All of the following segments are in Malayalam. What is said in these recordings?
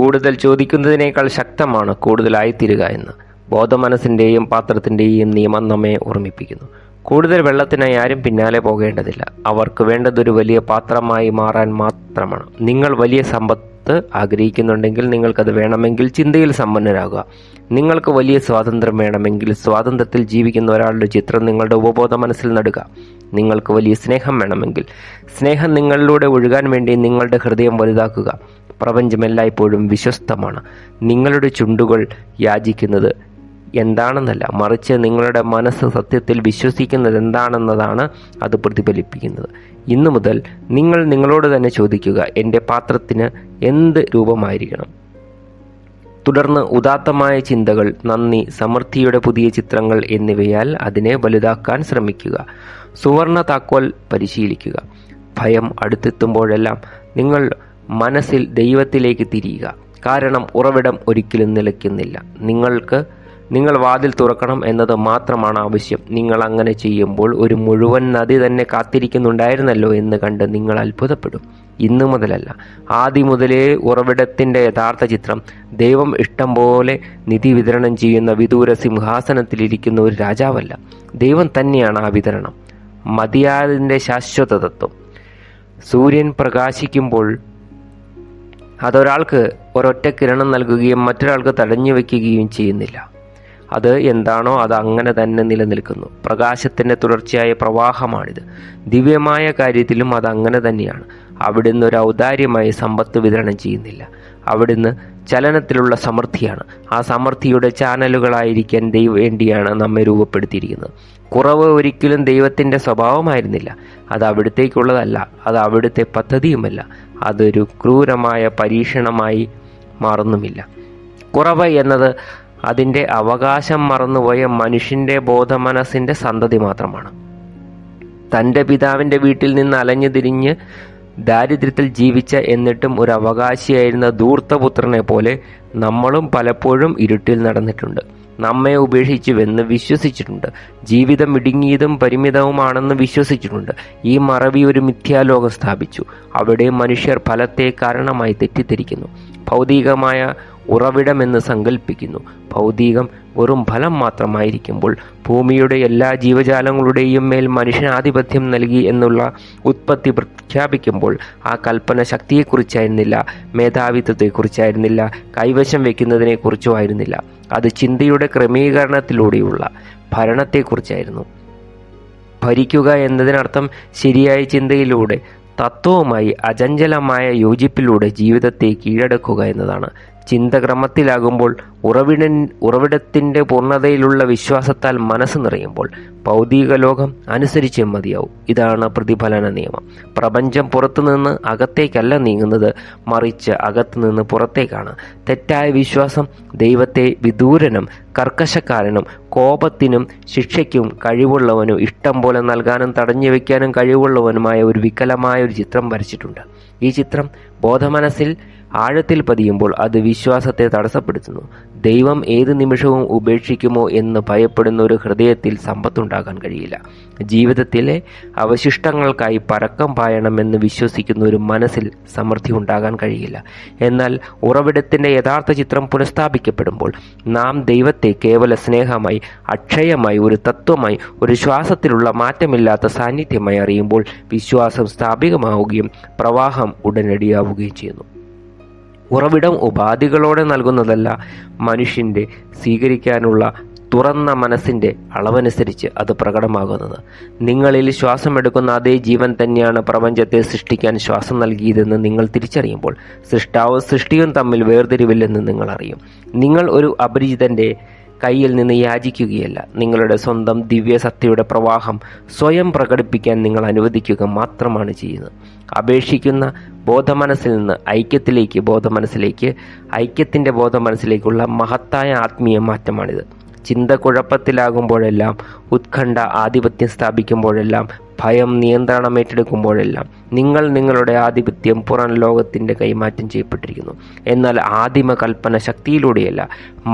കൂടുതൽ ചോദിക്കുന്നതിനേക്കാൾ ശക്തമാണ് കൂടുതലായിത്തീരുക എന്ന് ബോധമനസ്സിൻ്റെയും പാത്രത്തിൻ്റെയും നിയമം നമ്മെ ഓർമ്മിപ്പിക്കുന്നു. കൂടുതൽ വെള്ളത്തിനായി ആരും പിന്നാലെ പോകേണ്ടതില്ല. അവർക്ക് വേണ്ടതൊരു വലിയ പാത്രമായി മാറാൻ മാത്രമാണ്. നിങ്ങൾ വലിയ സമ്പത്ത് ആഗ്രഹിക്കുന്നുണ്ടെങ്കിൽ, നിങ്ങൾക്കത് വേണമെങ്കിൽ ചിന്തയിൽ സമ്പന്നരാകുക. നിങ്ങൾക്ക് വലിയ സ്വാതന്ത്ര്യം വേണമെങ്കിൽ സ്വാതന്ത്ര്യത്തിൽ ജീവിക്കുന്ന ഒരാളുടെ ചിത്രം നിങ്ങളുടെ ഉപബോധ മനസ്സിൽ നടുക. നിങ്ങൾക്ക് വലിയ സ്നേഹം വേണമെങ്കിൽ സ്നേഹം നിങ്ങളിലൂടെ ഒഴുകാൻ വേണ്ടി നിങ്ങളുടെ ഹൃദയം വലുതാക്കുക. പ്രപഞ്ചം എല്ലായ്പ്പോഴും വിശ്വസ്തമാണ്. നിങ്ങളുടെ ചുണ്ടുകൾ യാചിക്കുന്നത് എന്താണെന്നല്ല, മറിച്ച് നിങ്ങളുടെ മനസ്സ് സത്യത്തിൽ വിശ്വസിക്കുന്നത് എന്താണെന്നതാണ് അത് പ്രതിഫലിപ്പിക്കുന്നത്. ഇന്നു മുതൽ നിങ്ങൾ നിങ്ങളോട് തന്നെ ചോദിക്കുക, എൻ്റെ പാത്രത്തിന് എന്ത് രൂപമായിരിക്കണം? തുടർന്ന് ഉദാത്തമായ ചിന്തകൾ, നന്ദി, സമൃദ്ധിയുടെ പുതിയ ചിത്രങ്ങൾ എന്നിവയാൽ അതിനെ വലുതാക്കാൻ ശ്രമിക്കുക. സുവർണ താക്കോൽ പരിശീലിക്കുക. ഭയം അടുത്തെത്തുമ്പോഴെല്ലാം നിങ്ങൾ മനസ്സിൽ ദൈവത്തിലേക്ക് തിരിയുക. കാരണം ഉറവിടം ഒരിക്കലും നിലയ്ക്കുന്നില്ല. നിങ്ങൾ വാതിൽ തുറക്കണം എന്നത് മാത്രമാണ് ആവശ്യം. നിങ്ങൾ അങ്ങനെ ചെയ്യുമ്പോൾ ഒരു മുഴുവൻ നദി തന്നെ കാത്തിരിക്കുന്നുണ്ടായിരുന്നല്ലോ എന്ന് കണ്ട് നിങ്ങൾ അത്ഭുതപ്പെടും. ഇന്നു മുതലല്ല, ആദ്യം മുതലേ ഉറവിടത്തിൻ്റെ യഥാർത്ഥ ചിത്രം ദൈവം ഇഷ്ടം പോലെ നിധി വിതരണം ചെയ്യുന്ന വിദൂര സിംഹാസനത്തിലിരിക്കുന്ന ഒരു രാജാവല്ല, ദൈവം തന്നെയാണ് ആ വിതരണം. മതിയായതിൻ്റെ ശാശ്വത തത്വം. സൂര്യൻ പ്രകാശിക്കുമ്പോൾ അതൊരാൾക്ക് ഒരൊറ്റ കിരണം നൽകുകയും മറ്റൊരാൾക്ക് തടഞ്ഞു വയ്ക്കുകയും ചെയ്യുന്നില്ല. അത് എന്താണോ അത് അങ്ങനെ തന്നെ നിലനിൽക്കുന്നു. പ്രകാശത്തിൻ്റെ തുടർച്ചയായ പ്രവാഹമാണിത്. ദിവ്യമായ കാര്യത്തിലും അത് അങ്ങനെ തന്നെയാണ്. അവിടുന്ന് ഒരു ഔദാര്യമായി സമ്പത്ത് വിതരണം ചെയ്യുന്നില്ല. അവിടുന്ന് ചലനത്തിലുള്ള സമൃദ്ധിയാണ്. ആ സമൃദ്ധിയുടെ ചാനലുകളായിരിക്കാൻ വേണ്ടിയാണ് നമ്മെ രൂപപ്പെടുത്തിയിരിക്കുന്നത്. കുറവ് ഒരിക്കലും ദൈവത്തിൻ്റെ സ്വഭാവമായിരുന്നില്ല. അത് അവിടുത്തേക്കുള്ളതല്ല, അത് അവിടുത്തെ പദ്ധതിയുമല്ല. അതൊരു ക്രൂരമായ പരീക്ഷണമായി മാറുന്നുമില്ല. കുറവ് എന്നത് അതിൻ്റെ അവകാശം മറന്നുപോയ മനുഷ്യൻ്റെ ബോധമനസ്സിൻ്റെ സന്തതി മാത്രമാണ്. തൻ്റെ പിതാവിൻ്റെ വീട്ടിൽ നിന്ന് അലഞ്ഞു തിരിഞ്ഞ് ദാരിദ്ര്യത്തിൽ ജീവിച്ച എന്നിട്ടും ഒരു അവകാശിയായിരുന്ന ധൂർത്തപുത്രനെ പോലെ നമ്മളും പലപ്പോഴും ഇരുട്ടിൽ നടന്നിട്ടുണ്ട്. നമ്മെ ഉപേക്ഷിച്ചുവെന്ന് വിശ്വസിച്ചിട്ടുണ്ട്. ജീവിതം ഇടുങ്ങിയതും പരിമിതവുമാണെന്ന് വിശ്വസിച്ചിട്ടുണ്ട്. ഈ മറവി ഒരു മിഥ്യാലോകം സ്ഥാപിച്ചു. അവിടെ മനുഷ്യർ ഫലത്തെ കാരണമായി തെറ്റിദ്ധരിക്കുന്നു. ഭൗതികമായ ഉറവിടമെന്ന് സങ്കല്പിക്കുന്നു. ഭൗതികം വെറും ഫലം മാത്രമായിരിക്കുമ്പോൾ ഭൂമിയുടെ എല്ലാ ജീവജാലങ്ങളുടെയും മേൽ മനുഷ്യനാധിപത്യം നൽകി എന്നുള്ള ഉത്പത്തി പ്രഖ്യാപിക്കുമ്പോൾ ആ കൽപ്പന ശക്തിയെക്കുറിച്ചായിരുന്നില്ല, മേധാവിത്വത്തെക്കുറിച്ചായിരുന്നില്ല, കൈവശം വയ്ക്കുന്നതിനെക്കുറിച്ചോ ആയിരുന്നില്ല. അത് ചിന്തയുടെ ക്രമീകരണത്തിലൂടെയുള്ള ഭരണത്തെക്കുറിച്ചായിരുന്നു. ഭരിക്കുക എന്നതിനർത്ഥം ശരിയായ ചിന്തയിലൂടെ, തത്വവുമായി അചഞ്ചലമായ യോജിപ്പിലൂടെ ജീവിതത്തെ കീഴടക്കുക എന്നതാണ്. ചിന്ത ക്രമത്തിലാകുമ്പോൾ, ഉറവിടത്തിൻ്റെ പൂർണ്ണതയിലുള്ള വിശ്വാസത്താൽ മനസ്സ് നിറയുമ്പോൾ ഭൗതിക ലോകം അനുസരിച്ചേ മതിയാവും. ഇതാണ് പ്രതിഫലന നിയമം. പ്രപഞ്ചം പുറത്തുനിന്ന് അകത്തേക്കല്ല നീങ്ങുന്നത്, മറിച്ച് അകത്തുനിന്ന് പുറത്തേക്കാണ്. തെറ്റായ വിശ്വാസം ദൈവത്തെ വിദൂരനും കർക്കശക്കാരനും കോപത്തിനും ശിക്ഷയ്ക്കും കഴിവുള്ളവനും ഇഷ്ടം പോലെ നൽകാനും തടഞ്ഞു വയ്ക്കാനും കഴിവുള്ളവനുമായ ഒരു വികലമായ ഒരു ചിത്രം വരച്ചിട്ടുണ്ട്. ഈ ചിത്രം ബോധമനസ്സിൽ ആഴത്തിൽ പതിയുമ്പോൾ അത് വിശ്വാസത്തെ തടസ്സപ്പെടുത്തുന്നു. ദൈവം ഏത് നിമിഷവും ഉപേക്ഷിക്കുമോ എന്ന് ഭയപ്പെടുന്ന ഒരു ഹൃദയത്തിൽ സമ്പത്തുണ്ടാകാൻ കഴിയില്ല. ജീവിതത്തിലെ അവശിഷ്ടങ്ങൾക്കായി പരക്കം പായണമെന്ന് വിശ്വസിക്കുന്ന ഒരു മനസ്സിൽ സമൃദ്ധി ഉണ്ടാകാൻ കഴിയില്ല. എന്നാൽ ഉറവിടത്തിൻ്റെ യഥാർത്ഥ ചിത്രം പുനഃസ്ഥാപിക്കപ്പെടുമ്പോൾ നാം ദൈവത്തെ കേവല സ്നേഹമായി, അക്ഷയമായി, ഒരു തത്വമായി, ഒരു ശ്വാസത്തിലുള്ള മാറ്റമില്ലാത്ത സാന്നിധ്യമായി അറിയുമ്പോൾ വിശ്വാസം സ്ഥാപികമാവുകയും പ്രവാഹം ഉടനടിയാവുകയും ചെയ്യുന്നു. ഉറവിടം ഉപാധികളോടെ നൽകുന്നതല്ല, മനുഷ്യൻ്റെ സ്വീകരിക്കാനുള്ള തുറന്ന മനസ്സിൻ്റെ അളവനുസരിച്ച് അത് പ്രകടമാകുന്നത്. നിങ്ങളിൽ ശ്വാസമെടുക്കുന്ന അതേ ജീവൻ തന്നെയാണ് പ്രപഞ്ചത്തെ സൃഷ്ടിക്കാൻ ശ്വാസം നൽകിയതെന്ന് നിങ്ങൾ തിരിച്ചറിയുമ്പോൾ സൃഷ്ടാവും സൃഷ്ടിയും തമ്മിൽ വേർതിരിവില്ലെന്ന് നിങ്ങൾ അറിയും. നിങ്ങൾ ഒരു അപരിചിതൻ്റെ കയ്യിൽ നിന്ന് യാചിക്കുകയല്ല. നിങ്ങളുടെ സ്വന്തം ദിവ്യസത്തയുടെ പ്രവാഹം സ്വയം പ്രകടിപ്പിക്കാൻ നിങ്ങൾ അനുവദിക്കുക മാത്രമാണ് ചെയ്യുന്നത്. അപേക്ഷിക്കുന്ന ബോധമനസ്സിൽ നിന്ന് ഐക്യത്തിൻ്റെ ബോധമനസ്സിലേക്കുള്ള മഹത്തായ ആത്മീയ മാറ്റമാണിത്. ചിന്ത കുഴപ്പത്തിലാകുമ്പോഴെല്ലാം, ഉത്കണ്ഠ ആധിപത്യം സ്ഥാപിക്കുമ്പോഴെല്ലാം, ഭയം നിയന്ത്രണം ഏറ്റെടുക്കുമ്പോഴെല്ലാം നിങ്ങൾ നിങ്ങളുടെ ആധിപത്യം പുറം ലോകത്തിൻ്റെ കൈമാറ്റം ചെയ്യപ്പെട്ടിരിക്കുന്നു. എന്നാൽ ആദിമ കൽപ്പന ശക്തിയിലൂടെയല്ല,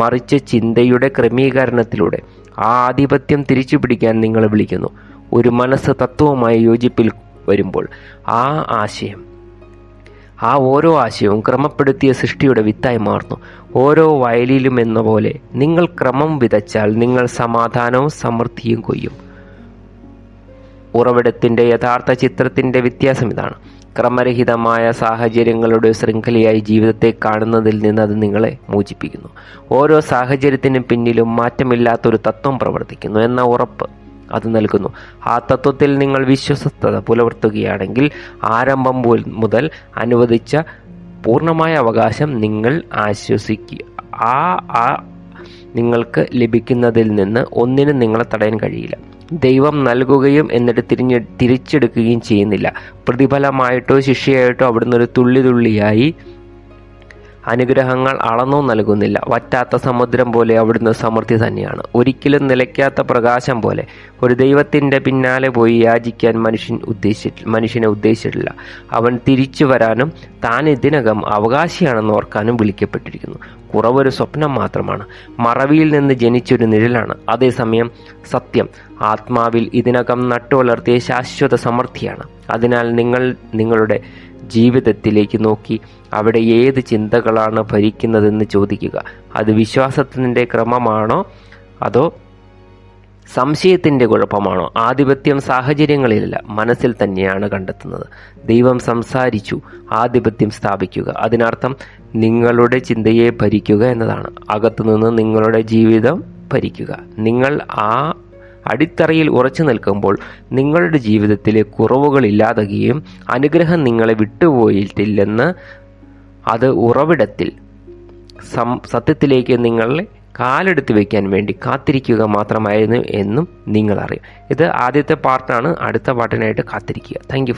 മറിച്ച് ചിന്തയുടെ ക്രമീകരണത്തിലൂടെ ആ ആധിപത്യം തിരിച്ചു പിടിക്കാൻ നിങ്ങൾ വിളിക്കുന്നു. ഒരു മനസ്സ് തത്വവുമായി യോജിപ്പിൽ വരുമ്പോൾ ആ ആശയം ആ ഓരോ ആശയവും ക്രമപ്പെടുത്തിയ സൃഷ്ടിയുടെ വിത്തായി മാറുന്നു. ഓരോ വയലിലും എന്ന പോലെ നിങ്ങൾ ക്രമം വിതച്ചാൽ നിങ്ങൾ സമാധാനവും സമൃദ്ധിയും കൊയ്യും. ഉറവിടത്തിൻ്റെ യഥാർത്ഥ ചിത്രത്തിൻ്റെ വ്യത്യാസം ഇതാണ്. ക്രമരഹിതമായ സാഹചര്യങ്ങളുടെ ശൃംഖലയായി ജീവിതത്തെ കാണുന്നതിൽ നിന്ന് അത് നിങ്ങളെ മോചിപ്പിക്കുന്നു. ഓരോ സാഹചര്യത്തിനും പിന്നിലും മാറ്റമില്ലാത്തൊരു തത്വം പ്രവർത്തിക്കുന്നു എന്ന ഉറപ്പ് അത് നൽകുന്നു. ആ തത്വത്തിൽ നിങ്ങൾ വിശ്വസ്തത പുലർത്തുകയാണെങ്കിൽ ആരംഭം മുതൽ അനുവദിച്ച പൂർണ്ണമായ അവകാശം നിങ്ങൾ ആശ്വസിക്കുക. നിങ്ങൾക്ക് ലഭിക്കുന്നതിൽ നിന്ന് ഒന്നിനും നിങ്ങളെ തടയാൻ കഴിയില്ല. ദൈവം നൽകുകയും എന്നിട്ട് തിരിച്ചെടുക്കുകയും ചെയ്യുന്നില്ല. പ്രതിഫലമായിട്ടോ ശിക്ഷയായിട്ടോ അവിടുന്ന് ഒരു തുള്ളിയായി അനുഗ്രഹങ്ങൾ അളന്നോ നൽകുന്നില്ല. വറ്റാത്ത സമുദ്രം പോലെ അവിടുന്ന് സമൃദ്ധി തന്നെയാണ്. ഒരിക്കലും നിലയ്ക്കാത്ത പ്രകാശം പോലെ. ഒരു ദൈവത്തിൻ്റെ പിന്നാലെ പോയി യാചിക്കാൻ മനുഷ്യനെ ഉദ്ദേശിച്ചിട്ടില്ല. അവൻ തിരിച്ചു വരാനും താൻ ഇതിനകം അവകാശിയാണെന്ന് ഓർക്കാനും വിളിക്കപ്പെട്ടിരിക്കുന്നു. കുറവൊരു സ്വപ്നം മാത്രമാണ്. മറവിയിൽ നിന്ന് ജനിച്ചൊരു നിഴലാണ്. അതേസമയം സത്യം ആത്മാവിൽ ഇതിനകം നട്ടുവളർത്തിയ ശാശ്വത സമൃദ്ധിയാണ്. അതിനാൽ നിങ്ങളുടെ ജീവിതത്തിലേക്ക് നോക്കി അവിടെ ഏത് ചിന്തകളാണ് ഭരിക്കുന്നതെന്ന് ചോദിക്കുക. അത് വിശ്വാസത്തിൻ്റെ ക്രമമാണോ അതോ സംശയത്തിൻ്റെ കുഴപ്പമാണോ? ആധിപത്യം സാഹചര്യങ്ങളിലല്ല, മനസ്സിൽ തന്നെയാണ് കണ്ടെത്തുന്നത്. ദൈവം സംസാരിച്ചു, ആധിപത്യം സ്ഥാപിക്കുക. അതിനർത്ഥം നിങ്ങളുടെ ചിന്തയെ ഭരിക്കുക എന്നതാണ്. അകത്തുനിന്ന് നിങ്ങളുടെ ജീവിതം ഭരിക്കുക. നിങ്ങൾ ആ അടിത്തറയിൽ ഉറച്ചു നിൽക്കുമ്പോൾ നിങ്ങളുടെ ജീവിതത്തിലെ കുറവുകൾ ഇല്ലാതാകുകയും അനുഗ്രഹം നിങ്ങളെ വിട്ടുപോയിട്ടില്ലെന്ന് അത് ഉറവിടത്തിൽ സത്യത്തിലേക്ക് നിങ്ങളെ കാലെടുത്ത് വയ്ക്കാൻ വേണ്ടി കാത്തിരിക്കുക മാത്രമായിരുന്നു എന്നും നിങ്ങൾ അറിയും. ഇത് ആദ്യത്തെ പാർട്ടാണ്. അടുത്ത പാട്ടിനായിട്ട് കാത്തിരിക്കുക. Thank you.